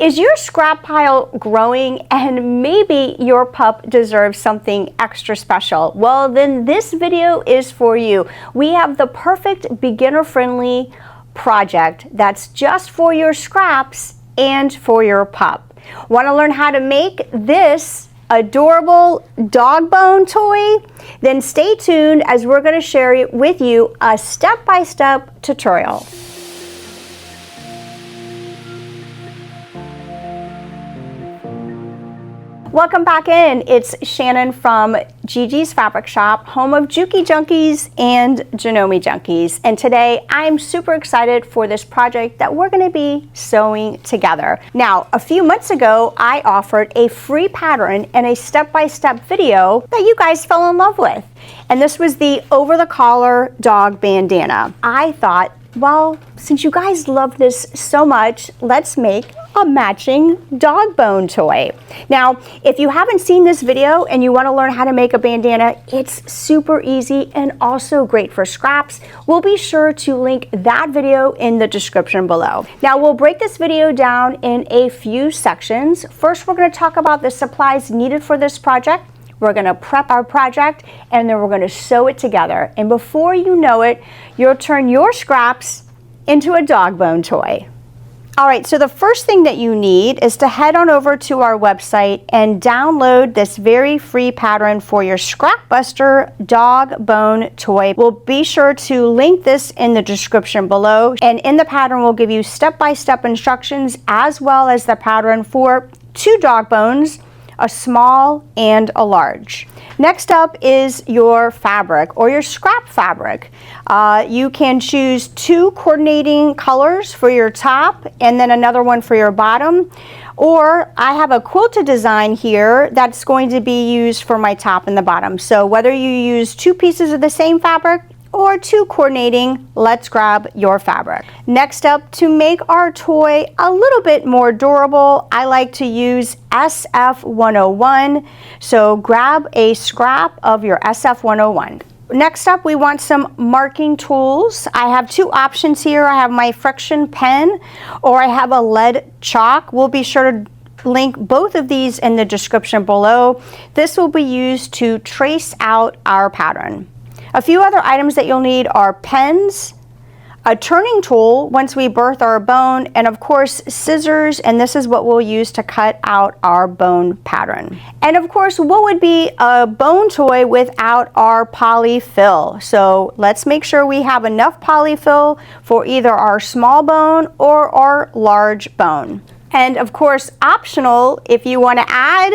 Is your scrap pile growing and maybe your pup deserves something extra special? Well, then this video is for you. We have the perfect beginner-friendly project that's just for your scraps and for your pup. Want to learn how to make this adorable dog bone toy? Then stay tuned as we're going to share with you a step-by-step tutorial. Welcome back in. It's Shannon from Gigi's Fabric Shop, home of Juki Junkies and Janome Junkies. And today I'm super excited for this project that we're going to be sewing together. Now, a few months ago, I offered a free pattern and a step-by-step video that you guys fell in love with. And this was the over-the-collar dog bandana. I thought, well, since you guys love this so much, let's make a matching dog bone toy. Now, if you haven't seen this video and you want to learn how to make a bandana, it's super easy and also great for scraps. We'll be sure to link that video in the description below. Now, we'll break this video down in a few sections. First, we're going to talk about the supplies needed for this project. We're going to prep our project and then we're going to sew it together. And before you know it, you'll turn your scraps into a dog bone toy. All right, so the first thing that you need is to head on over to our website and download this very free pattern for your Scrap Buster dog bone toy. We'll be sure to link this in the description below. And in the pattern, we'll give you step-by-step instructions as well as the pattern for 2 dog bones, a small and a large. Next up is your fabric or your scrap fabric. You can choose 2 coordinating colors for your top and then another one for your bottom. Or I have a quilted design here that's going to be used for my top and the bottom. So whether you use 2 pieces of the same fabric or 2 coordinating, let's grab your fabric. Next up, to make our toy a little bit more durable, I like to use SF101. So grab a scrap of your SF101. Next up, we want some marking tools. I have 2 options here. I have my friction pen or I have a lead chalk. We'll be sure to link both of these in the description below. This will be used to trace out our pattern. A few other items that you'll need are pens, a turning tool once we birth our bone, and of course scissors, and this is what we'll use to cut out our bone pattern. And of course, what would be a bone toy without our polyfill? So let's make sure we have enough polyfill for either our small bone or our large bone. And of course, optional, if you want to add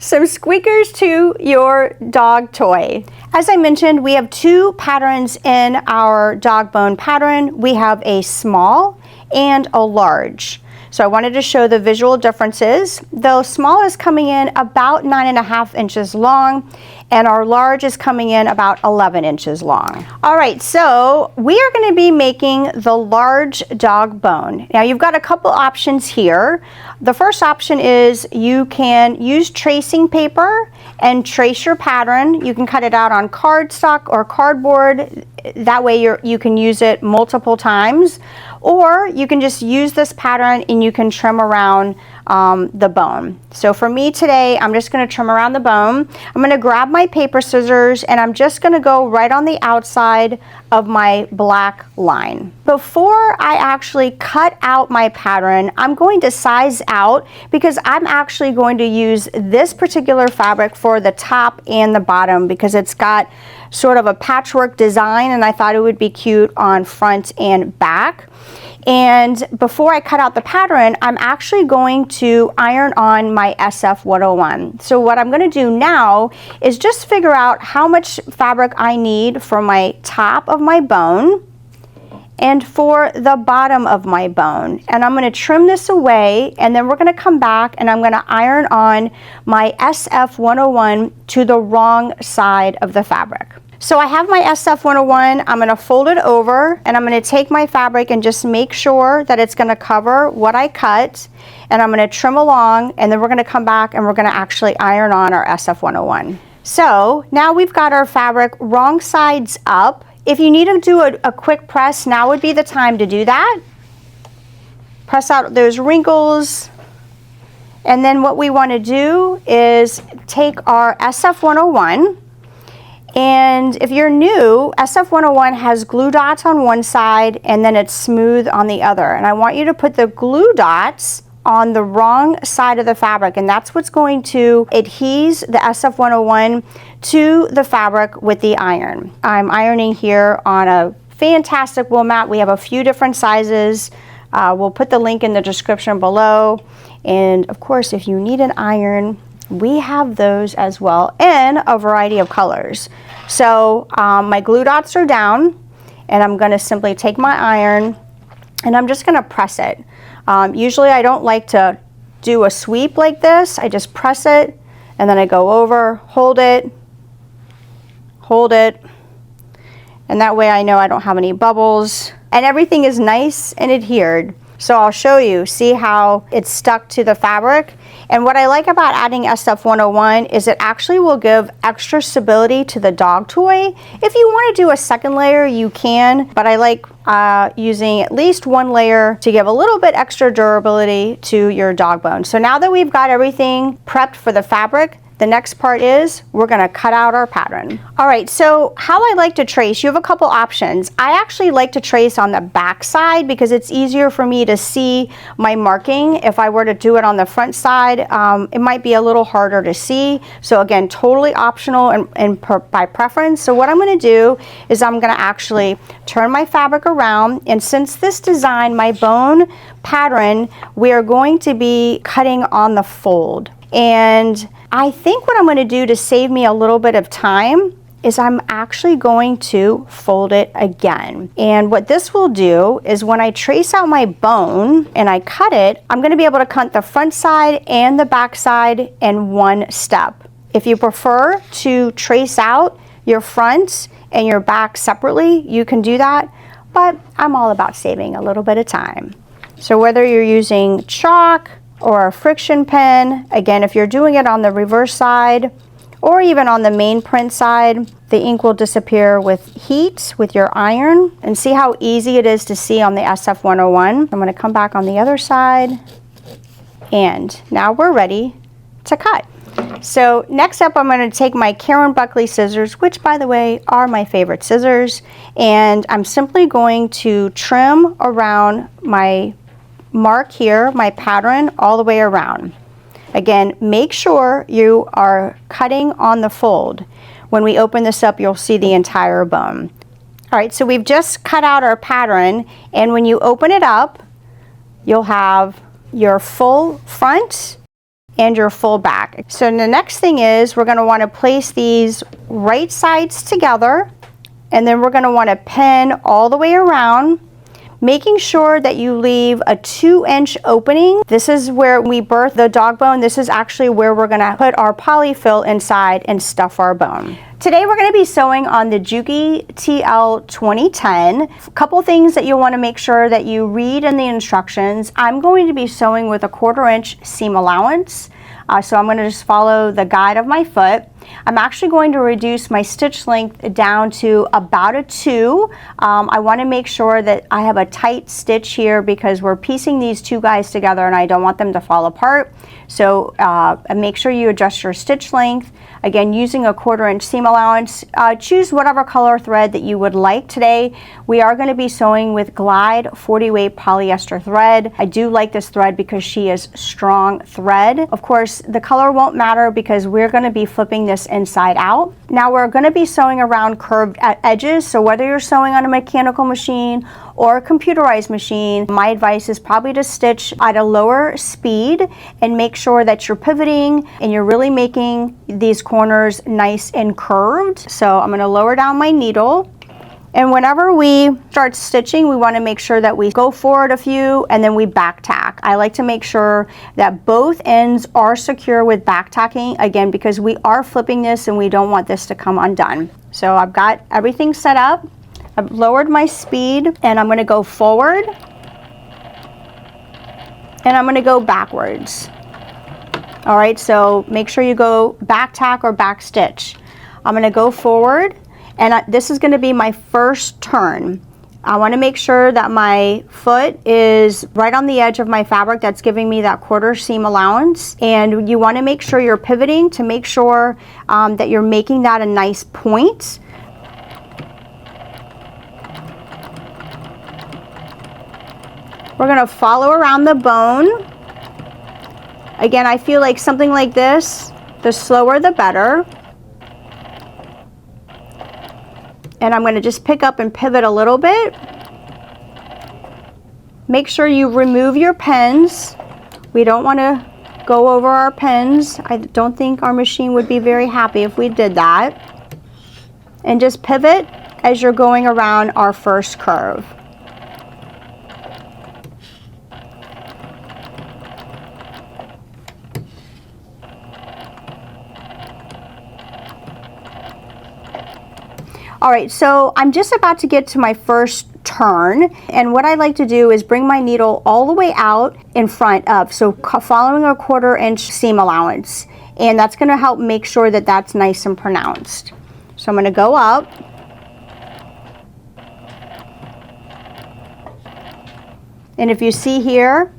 some squeakers to your dog toy. As I mentioned, we have 2 patterns in our dog bone pattern. We have a small and a large. So I wanted to show the visual differences. The small is coming in about 9.5 inches long and our large is coming in about 11 inches long. All right, so we are going to be making the large dog bone. Now you've got a couple options here. The first option is you can use tracing paper and trace your pattern. You can cut it out on cardstock or cardboard. That way you can use it multiple times. Or you can just use this pattern and you can trim around the bone. So for me today, I'm just going to trim around the bone. I'm going to grab my paper scissors and I'm just going to go right on the outside of my black line. Before I actually cut out my pattern, I'm going to size out because I'm actually going to use this particular fabric for the top and the bottom because it's got sort of a patchwork design and I thought it would be cute on front and back. And before I cut out the pattern, I'm actually going to iron on my SF101. So what I'm going to do now is just figure out how much fabric I need for my top of my bone and for the bottom of my bone. And I'm going to trim this away and then we're going to come back and I'm going to iron on my SF101 to the wrong side of the fabric. So I have my SF101, I'm going to fold it over and I'm going to take my fabric and just make sure that it's going to cover what I cut, and I'm going to trim along and then we're going to come back and we're going to actually iron on our SF101. So now we've got our fabric wrong sides up. If you need to do a quick press, now would be the time to do that. press out those wrinkles. And then what we want to do is take our SF101, and if you're new, SF101 has glue dots on one side and then it's smooth on the other. And I want you to put the glue dots on the wrong side of the fabric, and that's what's going to adhese the SF101 to the fabric with the iron. I'm ironing here on a fantastic wool mat. We have a few different sizes. We'll put the link in the description below. And of course, if you need an iron, we have those as well in a variety of colors. So my glue dots are down, and I'm going to simply take my iron and I'm just going to press it. Usually I don't like to do a sweep like this. I just press it and then I go over, hold it, and that way I know I don't have any bubbles and everything is nice and adhered. So I'll show you, see how it's stuck to the fabric. And what I like about adding SF101 is it actually will give extra stability to the dog toy. If you want to do a second layer, you can, but I like using at least one layer to give a little bit extra durability to your dog bone. So now that we've got everything prepped for the fabric, the next part is we're going to cut out our pattern. All right, so how I like to trace, you have a couple options. I actually like to trace on the back side because it's easier for me to see my marking. If I were to do it on the front side, it might be a little harder to see. So again, totally optional and by preference. So what I'm going to do is I'm going to actually turn my fabric around, and since this design, my bone pattern, we are going to be cutting on the fold. And I think what I'm going to do to save me a little bit of time is I'm actually going to fold it again. And what this will do is when I trace out my bone and I cut it, I'm going to be able to cut the front side and the back side in one step. If you prefer to trace out your front and your back separately, you can do that, but I'm all about saving a little bit of time. So whether you're using chalk or a friction pen, again, if you're doing it on the reverse side or even on the main print side, the ink will disappear with heat with your iron. And see how easy it is to see on the SF101. I'm going to come back on the other side, and now we're ready to cut. So next up, I'm going to take my Buckley scissors, which by the way are my favorite scissors, and I'm simply going to trim around my mark here, my pattern, all the way around. Again, make sure you are cutting on the fold. When we open this up, you'll see the entire bone. All right, so we've just cut out our pattern, and when you open it up, you'll have your full front and your full back. So the next thing is we're going to want to place these right sides together, and then we're going to want to pin all the way around, making sure that you leave a 2-inch opening. This is where we birth the dog bone. This is actually where we're going to put our polyfill inside and stuff our bone. Today we're going to be sewing on the Juki TL 2010. A couple things that you'll want to make sure that you read in the instructions. I'm going to be sewing with a 1/4 inch seam allowance. So I'm going to just follow the guide of my foot. I'm actually going to reduce my stitch length down to about a 2. I want to make sure that I have a tight stitch here because we're piecing these two guys together and I don't want them to fall apart. So make sure you adjust your stitch length. Again, using a 1/4 inch seam allowance, choose whatever color thread that you would like. Today we are going to be sewing with Glide 40 weight polyester thread. I do like this thread because she is strong thread. Of course, the color won't matter because we're going to be flipping this inside out. Now we're going to be sewing around curved edges, so whether you're sewing on a mechanical machine or a computerized machine, my advice is probably to stitch at a lower speed and make sure that you're pivoting and you're really making these corners nice and curved. So I'm going to lower down my needle. And whenever we start stitching, we want to make sure that we go forward a few and then we back tack. I like to make sure that both ends are secure with back tacking, again, because we are flipping this and we don't want this to come undone. So I've got everything set up. I've lowered my speed and I'm going to go forward and I'm going to go backwards. All right, so make sure you go back tack or back stitch. I'm going to go forward. And this is going to be my first turn. I want to make sure that my foot is right on the edge of my fabric that's giving me that quarter seam allowance. And you want to make sure you're pivoting to make sure that you're making that a nice point. We're going to follow around the bone. Again, I feel like something like this, the slower the better. And I'm going to just pick up and pivot a little bit. Make sure you remove your pins. We don't want to go over our pins. I don't think our machine would be very happy if we did that. And just pivot as you're going around our first curve. All right, so I'm just about to get to my first turn, and what I like to do is bring my needle all the way out in front of, so following a 1/4 inch seam allowance, and that's going to help make sure that that's nice and pronounced. So I'm going to go up, and if you see here,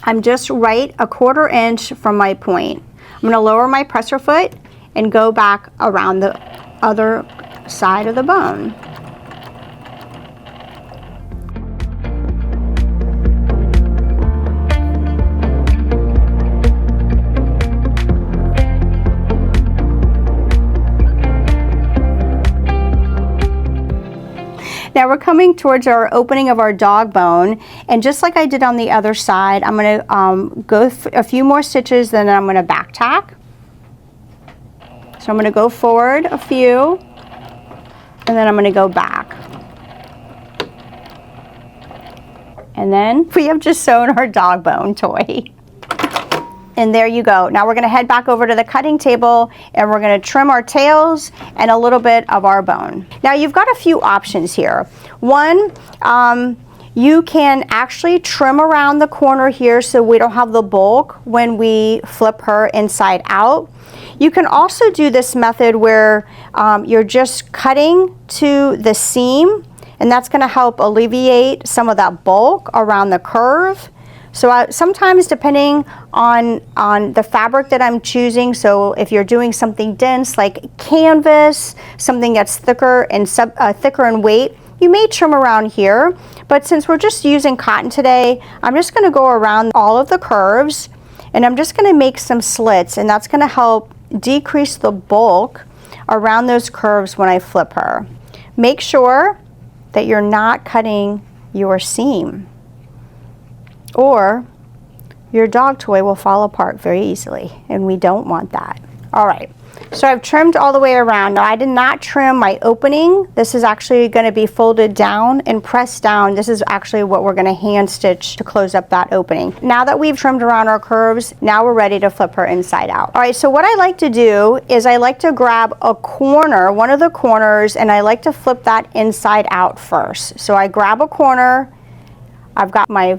I'm just right a 1/4 inch from my point. I'm going to lower my presser foot and go back around the other side of the bone. Now we're coming towards our opening of our dog bone, and just like I did on the other side, I'm going to go a few more stitches, then I'm going to back tack. So I'm going to go forward a few, and then I'm going to go back. And then we have just sewn our dog bone toy. And there you go. Now we're going to head back over to the cutting table, and we're going to trim our tails and a little bit of our bone. Now you've got a few options here. One, you can actually trim around the corner here so we don't have the bulk when we flip her inside out. You can also do this method where you're just cutting to the seam, and that's going to help alleviate some of that bulk around the curve. So sometimes, depending on the fabric that I'm choosing, so if you're doing something dense like canvas, something that's thicker and thicker in weight, you may trim around here. But since we're just using cotton today, I'm just going to go around all of the curves, and I'm just going to make some slits, and that's going to help decrease the bulk around those curves when I flip her. Make sure that you're not cutting your seam, or your dog toy will fall apart very easily, and we don't want that. All right, so I've trimmed all the way around. Now I did not trim my opening. This is actually going to be folded down and pressed down. This is actually what we're going to hand stitch to close up that opening. Now that we've trimmed around our curves, now we're ready to flip her inside out. All right, so what I like to do is I like to grab a corner, one of the corners, and I like to flip that inside out first. So I grab a corner, I've got my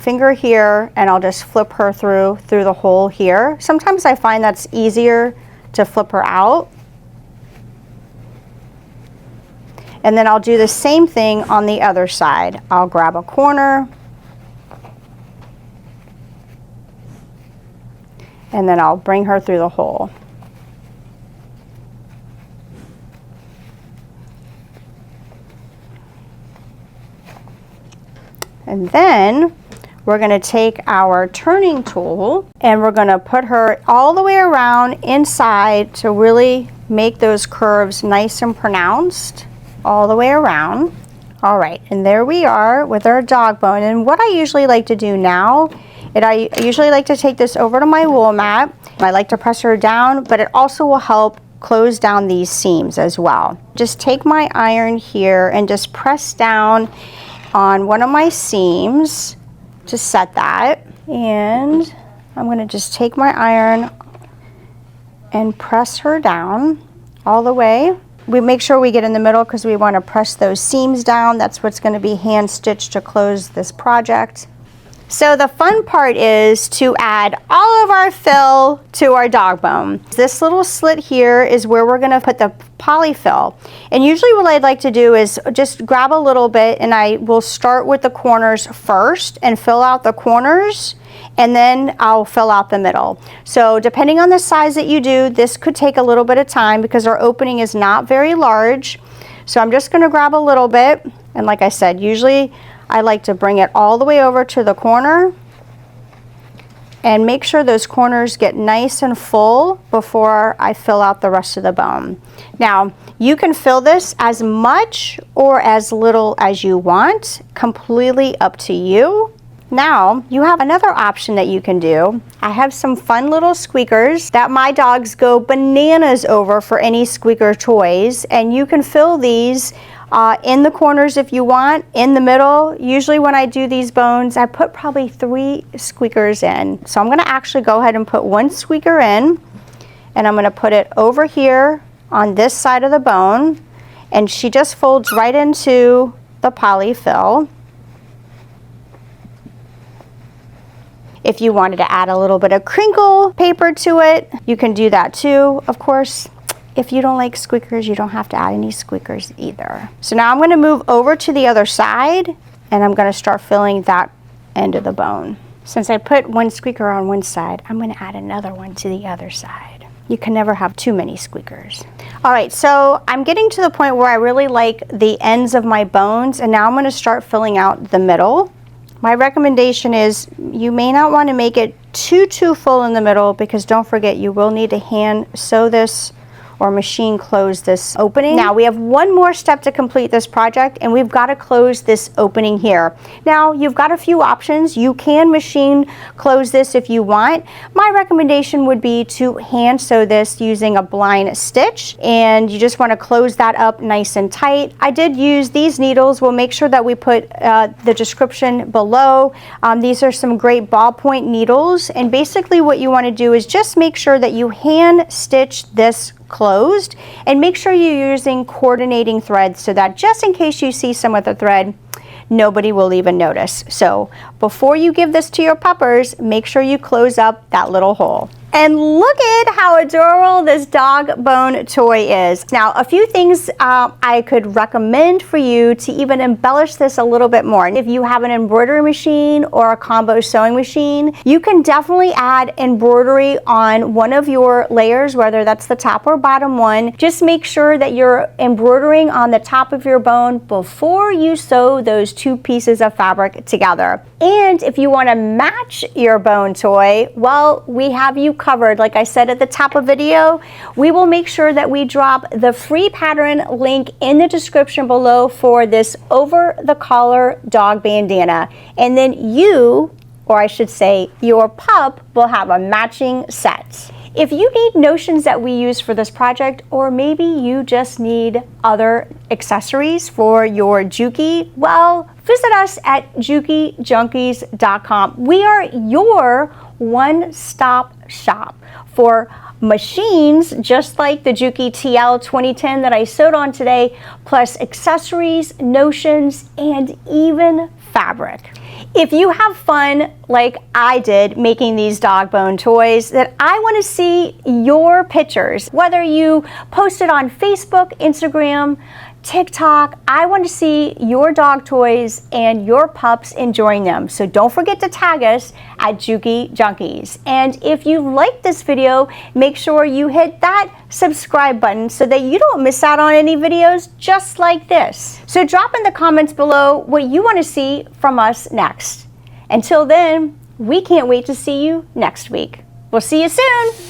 finger here, and I'll just flip her through the hole here. Sometimes I find that's easier to flip her out. And then I'll do the same thing on the other side. I'll grab a corner, and then I'll bring her through the hole. And then we're going to take our turning tool, and we're going to put her all the way around inside to really make those curves nice and pronounced all the way around. All right, and there we are with our dog bone. And what I usually like to do now is I usually like to take this over to my wool mat. I like to press her down, but it also will help close down these seams as well. Just take my iron here and just press down on one of my seams to set that, and I'm going to just take my iron and press her down all the way. We make sure we get in the middle because we want to press those seams down. That's what's going to be hand stitched to close this project. So the fun part is to add all of our fill to our dog bone. This little slit here is where we're gonna put the polyfill. And usually what I'd like to do is just grab a little bit, and I will start with the corners first and fill out the corners, and then I'll fill out the middle. So depending on the size that you do, this could take a little bit of time because our opening is not very large. So I'm just gonna grab a little bit, and like I said, usually I like to bring it all the way over to the corner and make sure those corners get nice and full before I fill out the rest of the bone. Now, you can fill this as much or as little as you want, completely up to you. Now, you have another option that you can do. I have some fun little squeakers that my dogs go bananas over for any squeaker toys, and you can fill these in the corners if you want, in the middle. Usually when I do these bones, I put probably 3 squeakers in. So I'm gonna actually go ahead and put 1 squeaker in, and I'm gonna put it over here on this side of the bone, and she just folds right into the polyfill. If you wanted to add a little bit of crinkle paper to it, you can do that too. Of course, if you don't like squeakers, you don't have to add any squeakers either. So now I'm going to move over to the other side, and I'm going to start filling that end of the bone. Since I put 1 squeaker on one side, I'm going to add another one to the other side. You can never have too many squeakers. All right, so I'm getting to the point where I really like the ends of my bones, and now I'm going to start filling out the middle. My recommendation is you may not want to make it too full in the middle, because don't forget, you will need to hand sew this or machine close this opening. Now we have one more step to complete this project, and we've got to close this opening here. Now you've got a few options. You can machine close this if you want. My recommendation would be to hand sew this using a blind stitch, and you just want to close that up nice and tight. I did use these needles. We'll make sure that we put the description below. These are some great ballpoint needles, and basically what you want to do is just make sure that you hand stitch this closed, and make sure you're using coordinating threads so that just in case you see some of the thread, nobody will even notice. So before you give this to your puppers, make sure you close up that little hole. And look at how adorable this dog bone toy is. Now, a few things I could recommend for you to even embellish this a little bit more. If you have an embroidery machine or a combo sewing machine, you can definitely add embroidery on one of your layers, whether that's the top or bottom one. Just make sure that you're embroidering on the top of your bone before you sew those 2 pieces of fabric together. And if you want to match your bone toy, well, we have you covered. Like I said at the top of the video, we will make sure that we drop the free pattern link in the description below for this over the collar dog bandana. And then you, or I should say your pup, will have a matching set. If you need notions that we use for this project, or maybe you just need other accessories for your Juki, well, visit us at JukiJunkies.com. We are your one-stop shop for machines just like the Juki TL 2010 that I sewed on today, plus accessories, notions, and even fabric. If you have fun like I did making these dog bone toys, then I want to see your pictures. Whether you post it on Facebook, Instagram, TikTok, I want to see your dog toys and your pups enjoying them. So don't forget to tag us at Juki Junkies. And if you like this video, make sure you hit that subscribe button so that you don't miss out on any videos just like this. So drop in the comments below what you want to see from us next. Until then, we can't wait to see you next week. We'll see you soon.